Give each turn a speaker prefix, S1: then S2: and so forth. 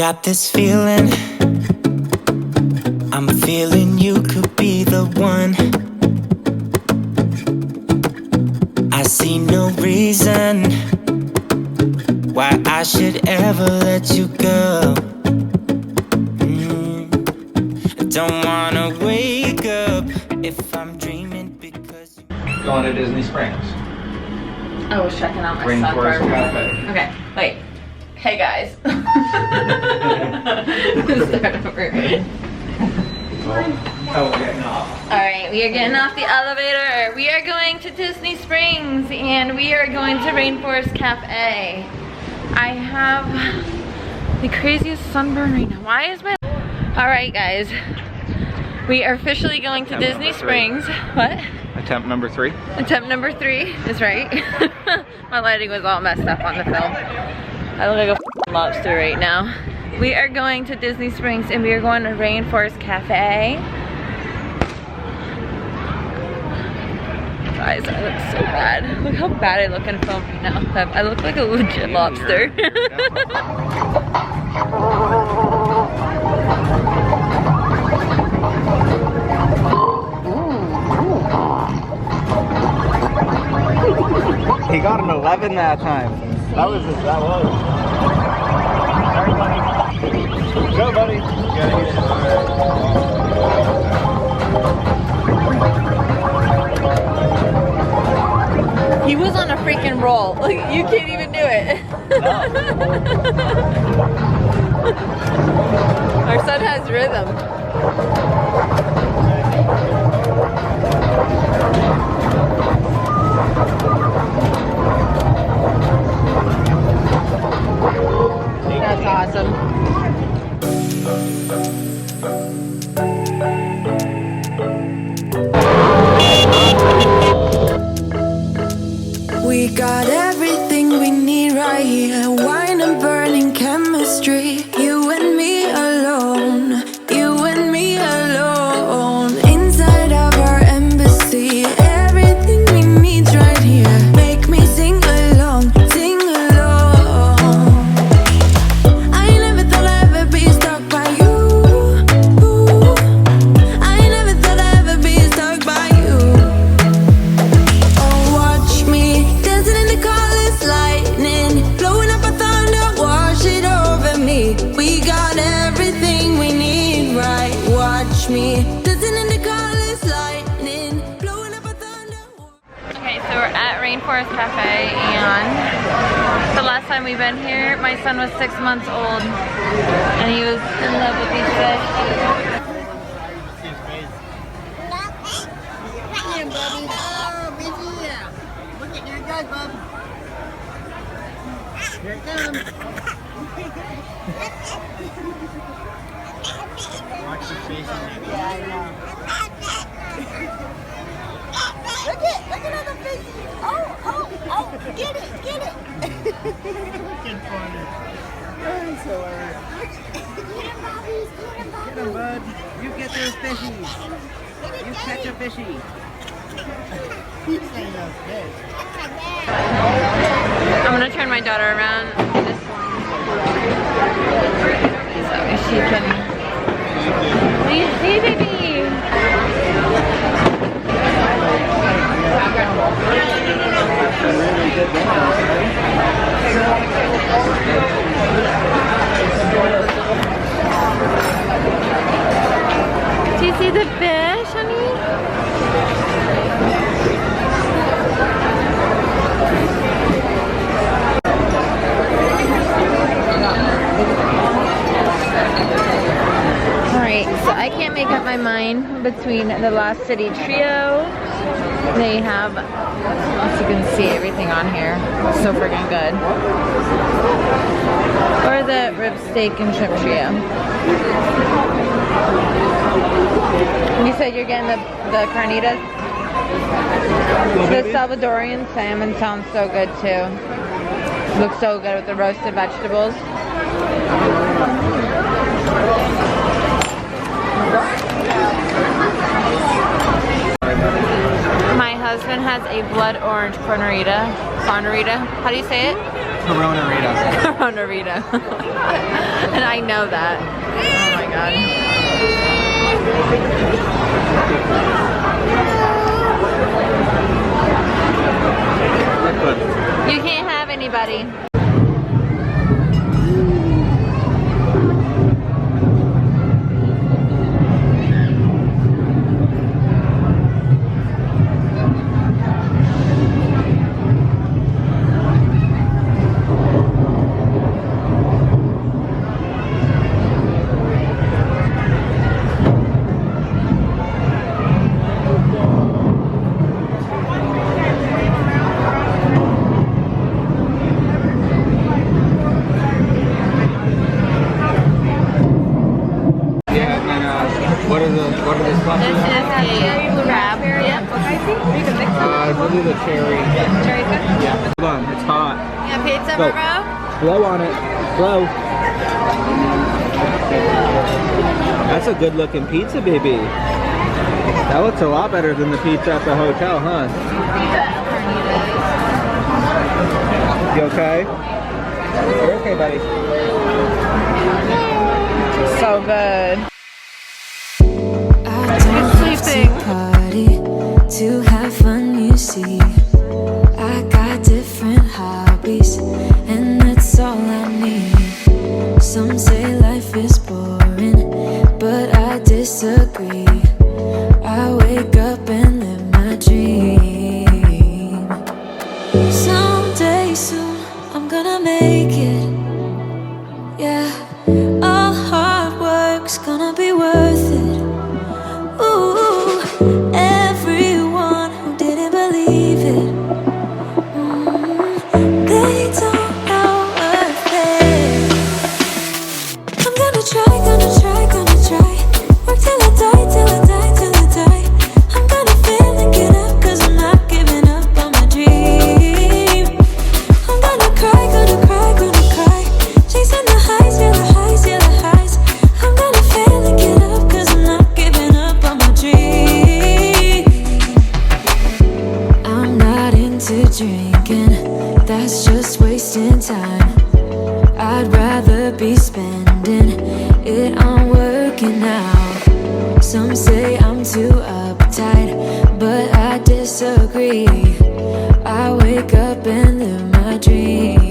S1: got this feeling, I'm feeling you could be the one. I see no reason why I should ever let you go. I don't wanna wake up if I'm dreaming because you...
S2: Going to Disney Springs.
S3: I was checking out my son
S2: Rainforest
S3: first.
S2: Cafe.
S3: Okay, wait. Hey guys. Start over.
S2: Oh, we're getting off.
S3: Alright, we are getting off the elevator. We are going to Disney Springs and we are going to Rainforest Cafe. I have the craziest sunburn right now. Why is my... Alright guys, we are officially going to Disney Springs. What?
S2: Attempt number 3.
S3: Attempt number 3 is right. My lighting was all messed up on the film. I look like a lobster right now. We are going to Disney Springs and we are going to Rainforest Cafe. Guys, I look so bad. Look how bad I look in film right now. I look like a legit lobster.
S2: He got an 11 that time. That was. Sorry, buddy. Go, buddy.
S3: He was on a freaking roll. Like, you can't even do it. Our son has rhythm. That's awesome.
S4: We got everything we need right here. Wine and burning chemistry. You and me alone. You and me alone. Inside of our embassy. Everything we need's right here. Make me sing along. Sing along. I never thought I'd ever be stuck by you. I never thought I'd ever be stuck by you. Oh, watch me dancing in the colors, lightning, blowing up a thunder, wash it over me. We got everything we need, right? Watch me dancing in the colors, lightning, blowing up a thunder.
S3: Okay, so we're at Rainforest Cafe and the last time we've been here, my son was 6 months old and he was in love with these fish.
S5: Here it comes. Watch your face, baby. Yeah, I know. Look at all the fishes. Oh, get it. Looking funny. Oh, so Get him, bud. You get those fishies. You catch a fishy. He's saying those fish.
S3: I'm gonna turn my daughter around this one so she can see, baby. Do you see the fish, honey? Alright, so I can't make up my mind between the Lost City Trio. They have, as you can see, everything on here. So freaking good. Or the rib steak and shrimp trio. You said you're getting the carnitas? The Salvadorian salmon sounds so good too. Looks so good with the roasted vegetables. My husband has a blood orange cornarita. How do you say it?
S2: Corona Rita.
S3: Corona Rita. And I know that. Oh my god. You can't have anybody.
S2: What are the spots?
S3: This is a crab. Yep.
S2: We'll do the cherry.
S3: Cherry cook?
S2: Yeah. Hold on, it's hot.
S3: Yeah, pizza,
S2: Go.
S3: bro.
S2: Blow on it. Blow. That's a good looking pizza, baby. That looks a lot better than the pizza at the hotel, huh? You okay? You're okay, buddy.
S3: So good.
S4: I don't have to party to have fun, you see. I got different hobbies, and that's all I need. Some say life is boring, but I disagree. I wake up and live my dream. Someday soon, I'm gonna make it. Yeah, all hard work's gonna be worth it. Ooh, everyone who didn't believe it, they don't know worth it. I'm gonna try, gonna try, gonna try. Work till I die, till I die, till I die. I'm gonna fail and get up, 'cause I'm not giving up on my dream. I'm gonna cry, gonna cry, gonna cry. Chasing the highs, yeah, the highs, yeah, the highs. I'm gonna fail and get up, 'cause I'm not giving up on my dream. I'm not into drinking, that's just wasting time. I'd rather be spending it on working out. Some say I'm too uptight, but I disagree. I wake up and live my dream.